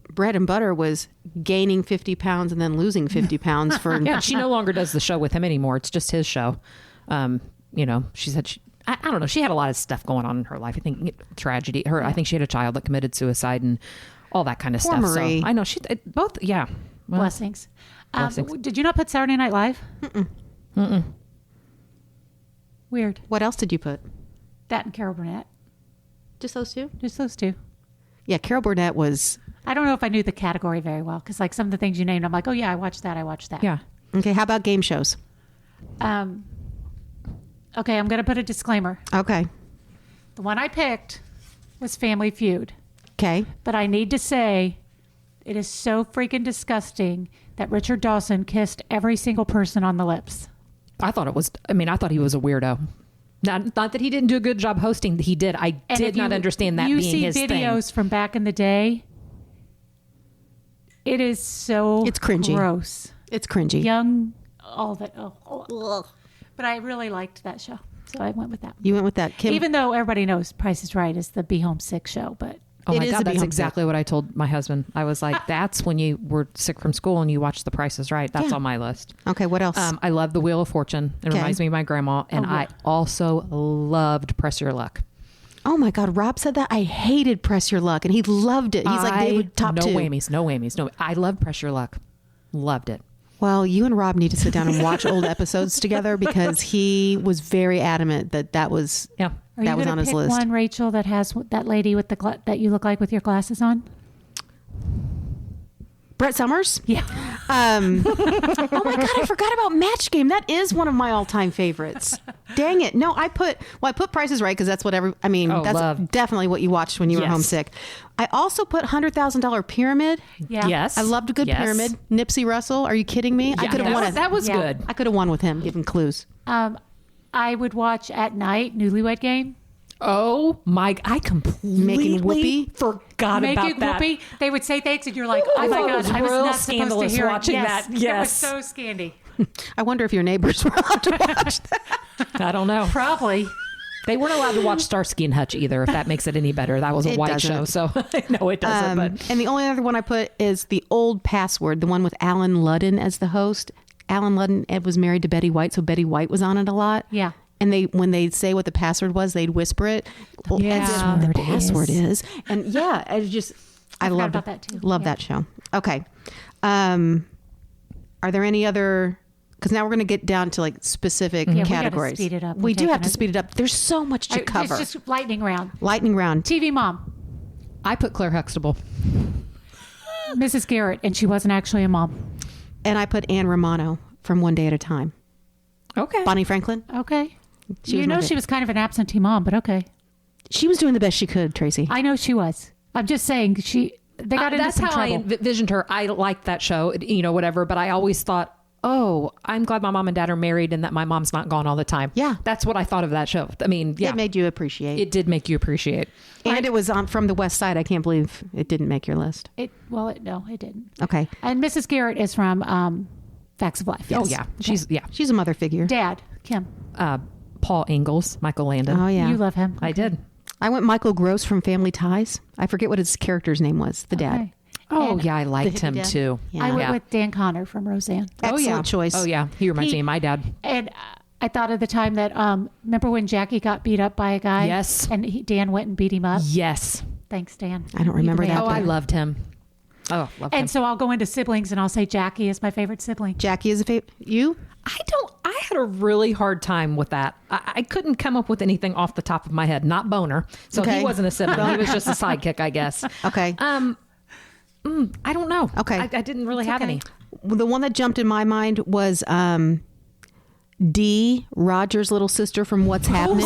bread and butter was gaining 50 pounds and then losing 50 pounds for Yeah, she no longer does the show with him anymore. It's just his show. She said I don't know. She had a lot of stuff going on in her life. I think tragedy. I think she had a child that committed suicide and all that kind of Poor stuff. Marie. So I know she both. Yeah. Well, Blessings. Blessings. Did you not put Saturday Night Live? Weird. What else did you put? That and Carol Burnett. Just those two? Just those two. Yeah, Carol Burnett was I don't know if I knew the category very well because, like, some of the things you named, I'm like, oh yeah, I watched that. Yeah. okay. How about game shows? Okay, I'm going to put a disclaimer. Okay. The one I picked was Family Feud, Okay. but I need to say it is so freaking disgusting that Richard Dawson kissed every single person on the lips. I thought he was a weirdo. Not that he didn't do a good job hosting. He did. I And did if not understand that you being see his videos from back in the day, it is so It's cringy. gross. It's cringy. Young, all that. Oh. But I really liked that show, so I went with that. You went with that. Kim, Even though everybody knows Price is Right is the Be Home Sick show, but Oh It my is a God, be that's home exactly what I told my husband. I was like, that's when you were sick from school and you watched The Price is Right. That's Yeah. on my list. Okay, what else? I love The Wheel of Fortune. It Okay. reminds me of my grandma. And I also loved Press Your Luck. oh my God, Rob said that. I hated Press Your Luck, and he loved it. He's like, they would top no two. No whammies. No, I love Press Your Luck. Loved it. Well, you and Rob need to sit down and watch old episodes together because he was very adamant that was Yeah. are that you was gonna on his pick list. one, Rachel, that has that lady with that you look like with your glasses on? Brett Summers. Yeah. Oh my God, I forgot about Match Game. That is one of my all-time favorites. Dang it. No, I put Price is Right because that's what that's love. definitely what you watched when you were Yes. homesick. I also put $100,000 Pyramid. Yeah. Yes. I loved a good Yes. pyramid. Nipsey Russell. Are you kidding me? I Yeah, could have won it. that was Yeah. good. I could have won with him, given clues. I would watch at night Newlywed Game. Oh my! I completely Making whoopee? forgot Make about it that. whoopee. They would say things, and you're like, I "Oh my thought it God, was I was real not supposed to scandalous hear watching it." that. It was Yes. so scandy. I wonder if your neighbors were allowed to watch that. I don't know. Probably. They weren't allowed to watch Starsky and Hutch either. If that makes it any better, that was a It white doesn't. show, so no, it doesn't. But And the only other one I put is The Old Password, the one with Alan Ludden as the host. Alan Ludden was married to Betty White, so Betty White was on it a lot. Yeah. And when they'd say what the password was, they'd whisper it. Well, that's what the password is. And yeah, I forgot loved about that too. Love Yeah. that show. Okay. Are there any other? Because now we're going to get down to like specific we gotta categories. speed it up. We We're do have taking to it. speed it up. There's so much to cover. It's just lightning round. Lightning round. TV mom, I put Claire Huxtable. Mrs. Garrett, and she wasn't actually a mom. And I put Anne Romano from One Day at a Time. Okay. Bonnie Franklin. Okay. She was you my know bit. she was kind of an absentee mom, but okay. She was doing the best she could, Tracy. I know she was. I'm just saying they got into That's some how trouble. I envisioned her. I liked that show, whatever. But I always thought, oh, I'm glad my mom and dad are married and that my mom's not gone all the time. Yeah. That's what I thought of that show. I mean, yeah, It made you appreciate. it did make you appreciate. And it was from the West Side. I can't believe it didn't make your list. No, it didn't. Okay. And Mrs. Garrett is from Facts of Life. Oh Yes. yeah, She's a mother figure. Dad, Kim. Paul Ingalls, Michael Landon. Oh, yeah. You love him. I did. I went Michael Gross from Family Ties. I forget what his character's name was. The dad. Okay. Oh And yeah, I liked the him dad. too. Yeah. I went with Dan Connor from Roseanne. Excellent choice. Oh yeah, he reminds me of my dad. And I thought at the time that, remember when Jackie got beat up by a guy? Yes. And Dan went and beat him up? Yes. Thanks, Dan. I don't remember You're the that, man. Oh, I loved him. Oh, loved him. And so I'll go into siblings and I'll say Jackie is my favorite sibling. Jackie is a favorite. You? I had a really hard time with that. I couldn't come up with anything off the top of my head. Not Boner. So Okay. he wasn't a sibling. He was just a sidekick, I guess. Okay. I don't know. Okay. I didn't really have any. The one that jumped in my mind was Dee, Roger's little sister from What's Happening.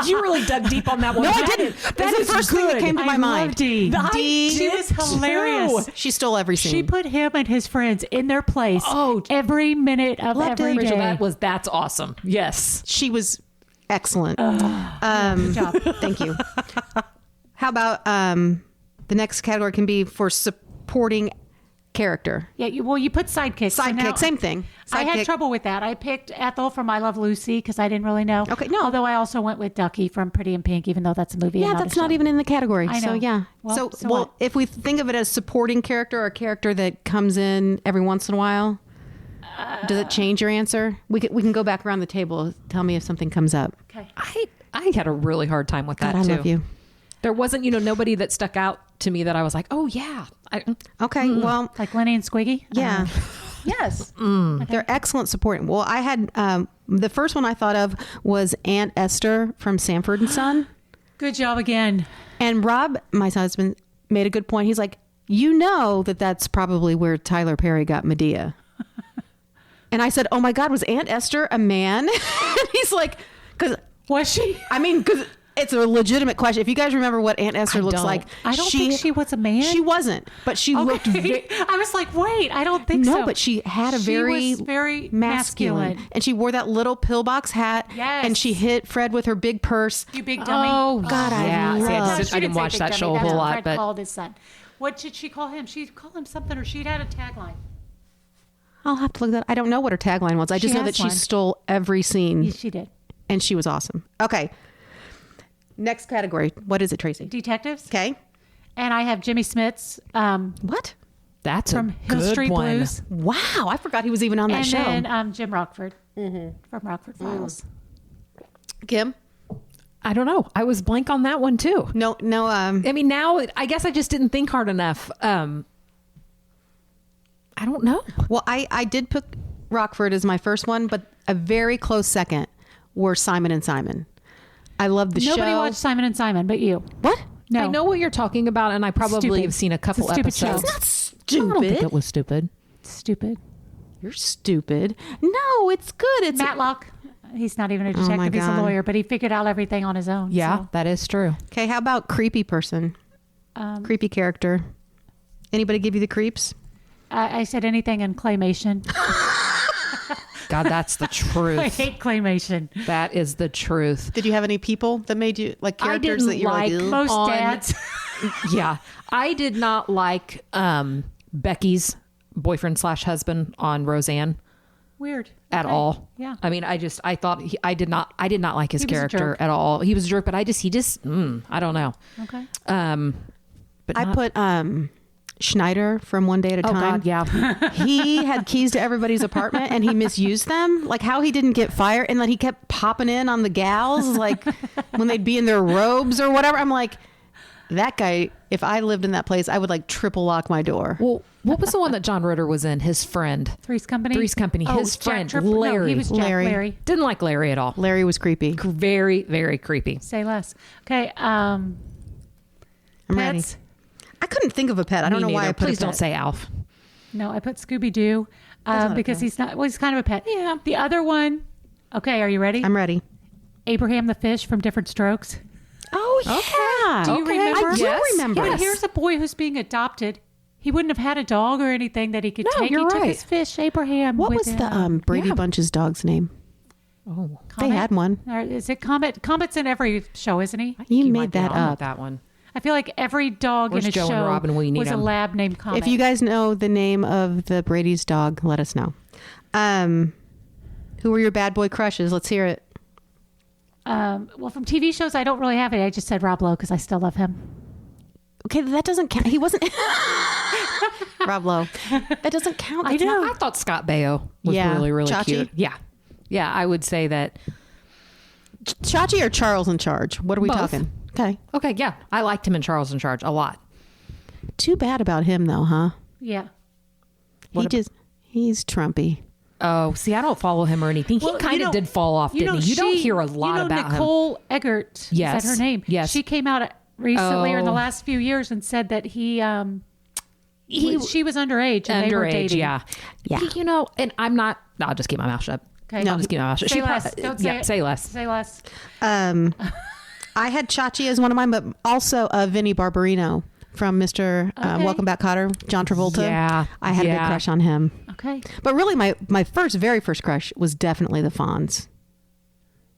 You really dug deep on that one. No, I didn't. That's the first thing that came to my mind. Dee. Dee. She was hilarious. She stole every scene. She put him and his friends in their place every minute of Loved it. every Rachel, day. that's awesome. Yes. She was excellent. Good job. Thank you. How about the next category can be for supporting character. Yeah, you put sidekick. So Sidekick, now- same thing. I had Sidekick. trouble with that. I picked Ethel from I Love Lucy because I didn't really know. Okay, no. Although I also went with Ducky from Pretty in Pink, even though that's a movie. Yeah, and that's a not show. even in the category. I So know. yeah. Well, So what? if we think of it as supporting character or a character that comes in every once in a while, does it change your answer? We can go back around the table. Tell me if something comes up. Okay. I had a really hard time with that God, I too. love you. There wasn't, nobody that stuck out to me that I was like, oh yeah. Okay, well, Like Lenny and Squiggy? yeah. Yes. They're excellent supporting. Well, I had the first one I thought of was Aunt Esther from Sanford and Son. Good job again. And Rob, my husband, made a good point. He's like, that's probably where Tyler Perry got Medea. And I said, oh my God, was Aunt Esther a man? And he's like, because Was she? because it's a legitimate question. If you guys remember what Aunt Esther looks don't. like, I don't think she was a man. She wasn't, but she looked very. I was like, wait, I don't think so. No, but she had a She very, was very masculine. masculine. And she wore that little pillbox hat. Yes. And she hit Fred with her big purse. You big dummy. Oh God, I yeah. See, love- I didn't say watch big that dummy. show a That's whole what lot, Fred but called his son. What did she call him? She'd call him something, or she'd had a tagline. I'll have to look that. I don't know what her tagline was. I just know has that she one. stole every scene, Yes, she did. and she was awesome. Okay. Next category. What is it, Tracy? Detectives. Okay. And I have Jimmy Smits What? that's from a Hill good Street one. Blues. Wow, I forgot he was even on that And show. then Jim Rockford from Rockford Files. Kim? I don't know. I was blank on that one too. No. I mean, now I guess I just didn't think hard enough. I don't know. Well, I did put Rockford as my first one, but a very close second were Simon and Simon. I love the show. Nobody watched Simon and Simon but you. What? No. I know what you're talking about, and I probably Stupid. have seen a couple It's a stupid episodes. show. It's not I don't think stupid. it was stupid. Stupid. You're stupid. No, it's good. It's Matlock. He's not even a my detective. He's a God. lawyer, but he figured out everything on his own. Yeah, so. that is true. Okay, how about creepy person? Creepy character. Anybody give you the creeps? I said anything in claymation. God, that's the I truth. hate claymation. That is the truth. Did you have any people that made you like I characters didn't that you're like like, "Ugh"? Most on- dads. Yeah. I did not like Becky's boyfriend / husband on Roseanne Weird. at Okay. all. Yeah. I mean, I thought I did not like his He was a character jerk. at all. He was a jerk, but I don't know. Okay. But I not- put Schneider from One Day at a oh Time. God, yeah. He had keys to everybody's apartment and he misused them. Like how he didn't get fired and then he kept popping in on the gals like when they'd be in their robes or whatever. I'm like, that guy, if I lived in that place, I would like triple lock my door. Well, what was the one that John Ritter was in? His friend. Three's Company. Three's Company. Oh, His Jack friend, Tripper- No, Larry. he was Jack Larry. Larry. Didn't like Larry at all. Larry was creepy. Very, very creepy. Say less. Okay. I'm ready. Pets. I couldn't think of a pet. I don't Me know why neither. I put Please a pet. don't say Alf. No, I put Scooby Doo not a because pet. he's not. Well, he's kind of a pet. Yeah. The other one. Okay, are you ready? I'm ready. Abraham the fish from Different Strokes. Oh yeah. Do you remember? I do Yes. remember. Yeah, here's a boy who's being adopted. He wouldn't have had a dog or anything that he could No, take. you're He took right. his fish, Abraham. What with was the him. Brady yeah. Bunch's dog's name? Oh, They had one. Or is it Comet? Comet's in every show, isn't he? You might made be that on with up. that one. I feel like every dog Where's in a Joe and show Robin? We need was a them. lab named Comet. If you guys know the name of the Brady's dog, let us know. Who were your bad boy crushes? Let's hear it. well, from TV shows, I don't really have it. I just said Rob Lowe because I still love him. Okay, that doesn't count. He wasn't Rob Lowe. That doesn't count. I That's know. not- I thought Scott Baio was Yeah. really, really Chachi? cute. Yeah. Yeah, I would say that. Chachi or Charles in Charge? What are we Both. talking? Okay. Okay, yeah. I liked him in Charles in Charge a lot. Too bad about him though, huh? Yeah. He's Trumpy. Oh, see, I don't follow him or anything. Well, He kind you of know- did fall off, didn't he? You don't hear a lot about him. Nicole Eggert. Yes. Is that her name? Yes. She came out recently or in the Oh. last few years and said that she was underage and they were Underage, dating. yeah. Yeah. You know, and I'm not. I'll just keep my mouth shut. Okay. I'll just keep my mouth shut. Say She less. probably- Don't say yeah, it. say less. Say less. I had Chachi as one of mine, but also Vinny Barbarino from Mr. Okay. Welcome Back, Kotter, John Travolta. Yeah. I had a big Yeah. crush on him. Okay. But really, my very first crush was definitely the Fonz.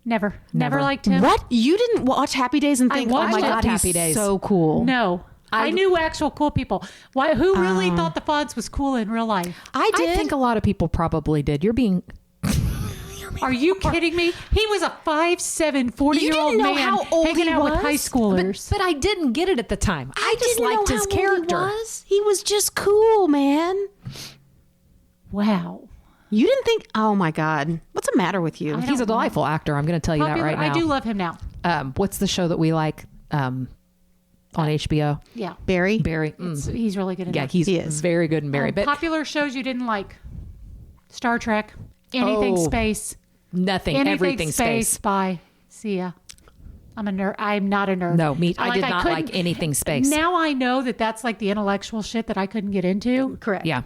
Never Never. liked him. What? You didn't watch Happy Days and I think, oh watched my it. God, Happy he's Days. so cool. No. I knew actual cool people. Why? Who really thought the Fonz was cool in real life? I did. I think a lot of people probably did. You're being. Are you kidding me? He was a 5'7", 40-year-old didn't know man how old hanging he out with was? high schoolers. But I didn't get it at the time. I just didn't liked know his how old character. He was just cool, man. Wow. You didn't think, oh my God, what's the matter with you? I He's a don't know. delightful actor. I'm going to tell you Popular, that right now. I do love him now. What's the show that we like on HBO? Yeah. Barry? Barry. He's really good in Yeah, that. he's He is. very good in Barry. But Popular shows you didn't like. Star Trek. Anything Oh, space. nothing. Anything Everything space. Bye. See ya. I'm a nerd. I'm not a nerd. No, me. I did not couldn't- like anything space. Now I know that that's like the intellectual shit that I couldn't get into. Correct. Yeah.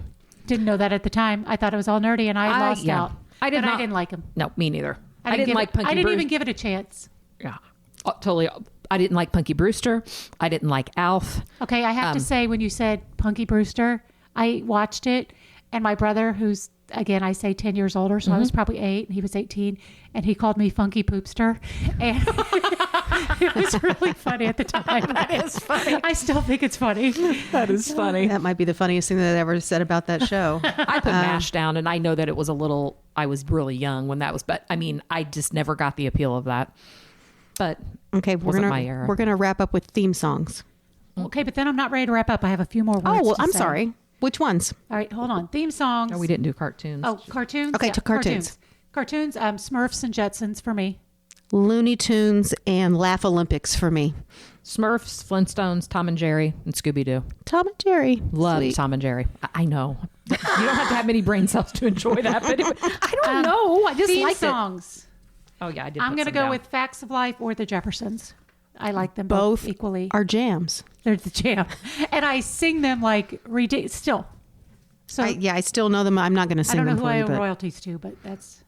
Didn't know that at the time. I thought it was all nerdy and I lost yeah. out. I did But not. I didn't like him. No, me neither. I didn't give like it- Punky I didn't Brewster. even give it a chance. Yeah. Totally. I didn't like Punky Brewster. I didn't like Alf. Okay, I have to say, when you said Punky Brewster, I watched it, and my brother, who's, again, I say 10 years older, so I was probably 8, and he was 18, and he called me Funky Poopster. And it was really funny at the time. That is funny. I still think it's funny. That is funny. That might be the funniest thing that I ever said about that show. I put MASH down, and I know that it was a little. I was really young when that was, but I mean, I just never got the appeal of that. But Okay, wasn't my era. we're gonna wrap up with theme songs. Okay, but then I'm not ready to wrap up. I have a few more words. Oh, well, to I'm say. sorry. Which ones? All right, hold on. Theme songs. no, we didn't do cartoons. Oh, cartoons? Okay, to cartoons. Cartoons, Smurfs and Jetsons for me. Looney Tunes and Laugh Olympics for me. Smurfs, Flintstones, Tom and Jerry, and Scooby Doo. Tom and Jerry. Love Sweet. Tom and Jerry. I know. You don't have to have many brain cells to enjoy that, but I don't know. I just Theme like it. songs. Oh yeah, I did. I'm put going to some go down. with Facts of Life or The Jeffersons. I like them both, Both equally. are jams. They're the jam. And I sing them like still. So I still know them. I'm not going to I sing don't know them who for I you. owe But royalties to, but that's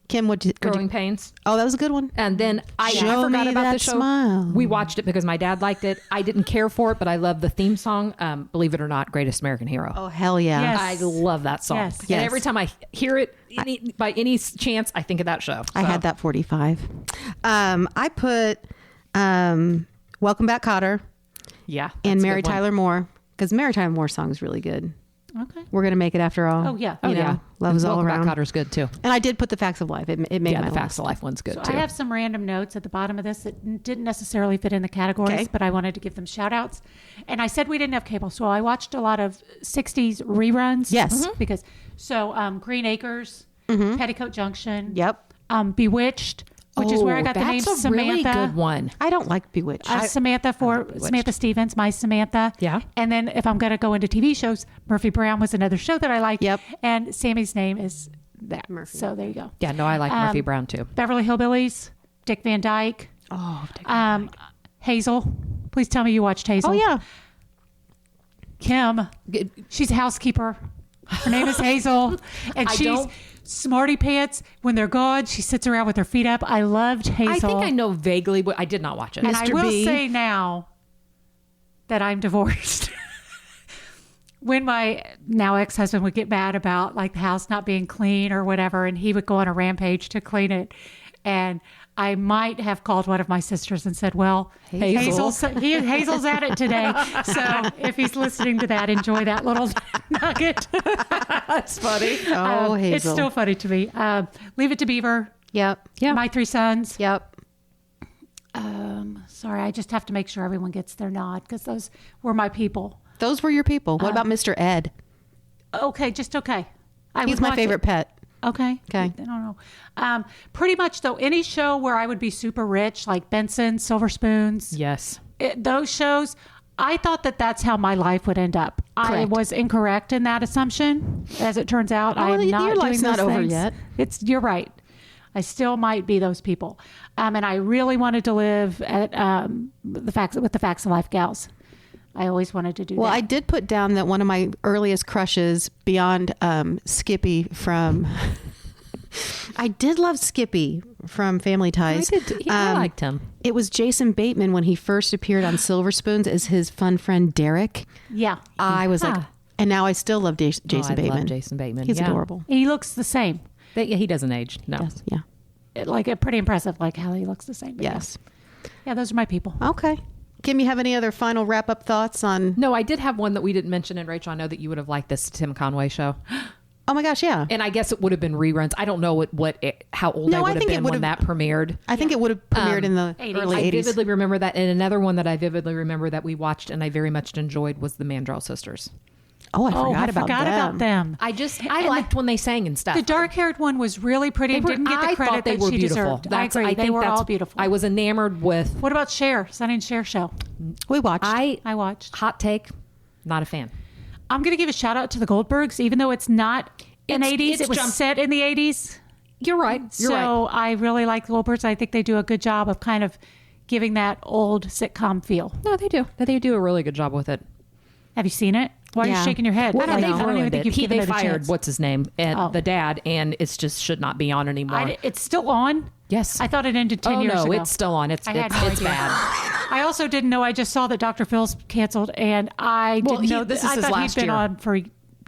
Kim, Growing Pains. Oh, that was a good one. And then I Show forgot me about that the show. smile. We watched it because my dad liked it. I didn't care for it, but I love the theme song. Believe it or not, Greatest American Hero. Oh, hell yeah. Yes. I love that song. Yes. And Yes. every time I hear it, by any chance, I think of that show. I So, had that 45. I put Welcome Back, Cotter Yeah. and that's a Mary good one. Tyler Moore, because Mary Tyler Moore song is really good. okay. We're going to make it after all. Oh, yeah. Oh, You know, yeah. love is all Welcome Back, around. Cotter's good too. And I did put The Facts of Life. It made Yeah, my the Facts list. of Life one's good So too. I have some random notes at the bottom of this that didn't necessarily fit in the categories, Okay. but I wanted to give them shout outs. And I said we didn't have cable, so I watched a lot of 60s reruns. Yes. Because Green Acres, Petticoat Junction, Yep. Bewitched, which is where I got the name that's a Samantha. really good one. I don't like Bewitched. Samantha Samantha Stevens, my Samantha. Yeah. And then if I'm going to go into TV shows, Murphy Brown was another show that I liked. Yep. And Sammy's name is that. Murphy. So there you go. Yeah, no, I like Murphy Brown too. Beverly Hillbillies, Dick Van Dyke, Oh, Hazel. Please tell me you watched Hazel. oh yeah. Kim. She's a housekeeper. Her name is Hazel. And I she's don't- smarty pants. When they're gone, she sits around with her feet up. I loved Hazel. I think I know vaguely, but I did not watch it. And I Mr. will B. say now that I'm divorced. When my now ex-husband would get mad about like the house not being clean or whatever, and he would go on a rampage to clean it, and I might have called one of my sisters and said, well, Hazel's at it today. So if he's listening to that, enjoy that little nugget. That's funny. Oh, Hazel. It's still funny to me. Leave It to Beaver. Yep. Yeah. My Three Sons. Yep. Sorry, I just have to make sure everyone gets their nod because those were my people. Those were your people. What about Mr. Ed? Okay, just okay. He's my favorite pet. Okay. Okay. I don't know. Pretty much though, any show where I would be super rich, like Benson, Silver Spoons, Yes. those shows, I thought that that's how my life would end up. I Correct. was incorrect in that assumption. As it turns out, I am not your doing life's those not over things. yet. You're right. I still might be those people. And I really wanted to live at with the Facts of Life gals. I always wanted to do Well, that. I did put down that one of my earliest crushes beyond Skippy from. I did love Skippy from Family Ties. I did too. Yeah, I liked him. It was Jason Bateman when he first appeared on Silver Spoons as his fun friend Derek. Yeah. I was like, and now I still love Jason I Bateman. love Jason Bateman. He's Yeah. adorable. He looks the same. Yeah, he doesn't age. No. Yes. Yeah. Pretty impressive, like how he looks the same. But Yes. Yeah, those are my people. Okay. Kim, you have any other final wrap up thoughts on? No, I did have one that we didn't mention, and Rachel, I know that you would have liked this Tim Conway show. Oh my gosh, yeah. And I guess it would have been reruns. I don't know how old No, I I would have think it been would when have- that premiered. I think it would have premiered in the 80s. early I 80s. vividly remember that. And another one that I vividly remember that we watched and I very much enjoyed was the Mandrell Sisters. Oh, I Oh, forgot, I forgot about them. I liked when they sang and stuff. The dark-haired one was really pretty and didn't get the I credit thought they that were she beautiful. deserved. I agree. They think were that's- all beautiful. I was enamored with. What about Cher? Sonny and Cher show. We watched. I watched. Hot take, not a fan. I'm going to give a shout out to the Goldbergs, even though it's not in It's- 80s. it's It was jump- set in the 80s. You're right. You're right. So I really like the Goldbergs. I think they do a good job of kind of giving that old sitcom feel. No, they do. They do a really good job with it. Have you seen it? Why are you Yeah. shaking your head? Well, I they've don't even ruined think it. you've given They it a fired chance. what's his name and Oh. the dad, and it's just should not be on anymore. It's still on? Yes. I thought it ended 10 oh years no, ago. it's still on. It's I had no it's idea. bad. I also didn't know. I just saw that Dr. Phil's canceled, and I Well, didn't know. this that- is I his thought last he'd been year. on for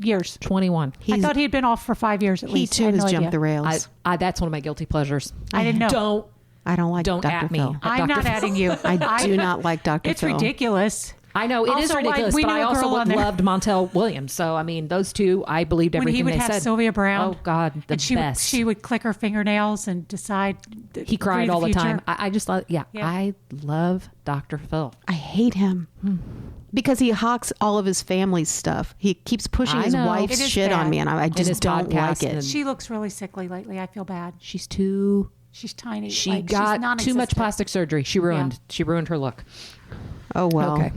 years. 21. I thought he'd been off for 5 years at he least. too I had has no jumped idea. the rails. That's one of my guilty pleasures. I didn't know. I don't like Don't Dr. at me. Phil. I'm Dr. not Phil. adding you. I do not like Dr. It's Phil. ridiculous. I know it is Also, ridiculous, we but knew I a also girl on there. loved Montel Williams. So I mean, those two, I believed When everything he would they have said. Sylvia Brown. Oh God, the and best. she would click her fingernails and decide. He cried all the future. time. I just love. Yeah, Yeah. I love Dr. Phil. I hate him because he hawks all of his family's stuff. He keeps pushing I his know. wife's It is shit on bad. me, and I his just don't podcast like it. and- She looks really sickly lately. I feel bad. She's too. She's tiny. She like, she's got too much non-existent. plastic surgery. She ruined. Yeah. She ruined her look. Oh well. Okay.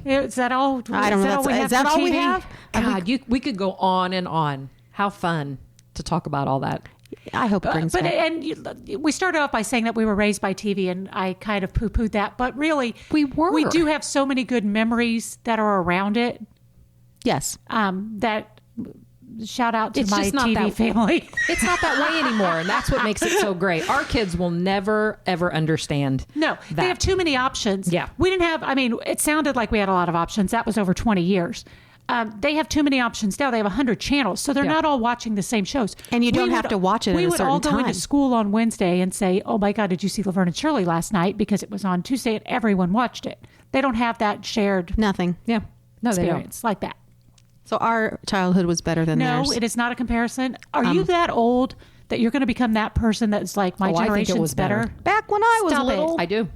Is that all? I don't is know. That all we Is have that for all we TV? have? God, we could go on and on. How fun to talk about all that. I hope it brings But back. we started off by saying that we were raised by TV, and I kind of poo-pooed that. But really, We were. We do have so many good memories that are around it. Yes. That shout out to It's my just not TV that- family. It's not that way anymore, and that's what makes it so great. Our kids will never ever understand. No, that. they have too many options. Yeah. We didn't have, I mean, it sounded like we had a lot of options. That was over 20 years. They have too many options now. They have 100 channels, so they're Yeah. not all watching the same shows. And you don't have to watch it at a We would all certain go time. into school on Wednesday and say, "Oh my God, did you see Laverne and Shirley last night?" Because it was on Tuesday and everyone watched it. They don't have that shared Nothing. Yeah, no, they don't. experience like that. So our childhood was better than No, theirs. it is not a comparison. Are you that old that you're going to become that person that's like, my Oh, I think it generation's was better. Back when I was Stop it. little. I do.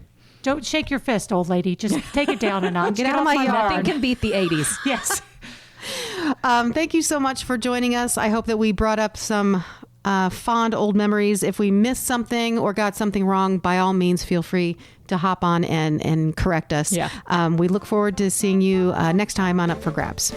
Don't shake your fist, old lady. Just take it down a notch. Get out of off my lawn. yard. Nothing can beat the 80s. Yes. Thank you so much for joining us. I hope that we brought up some fond old memories. If we missed something or got something wrong, by all means, feel free to hop on and correct us. Yeah. We look forward to seeing you next time on Up for Grabs.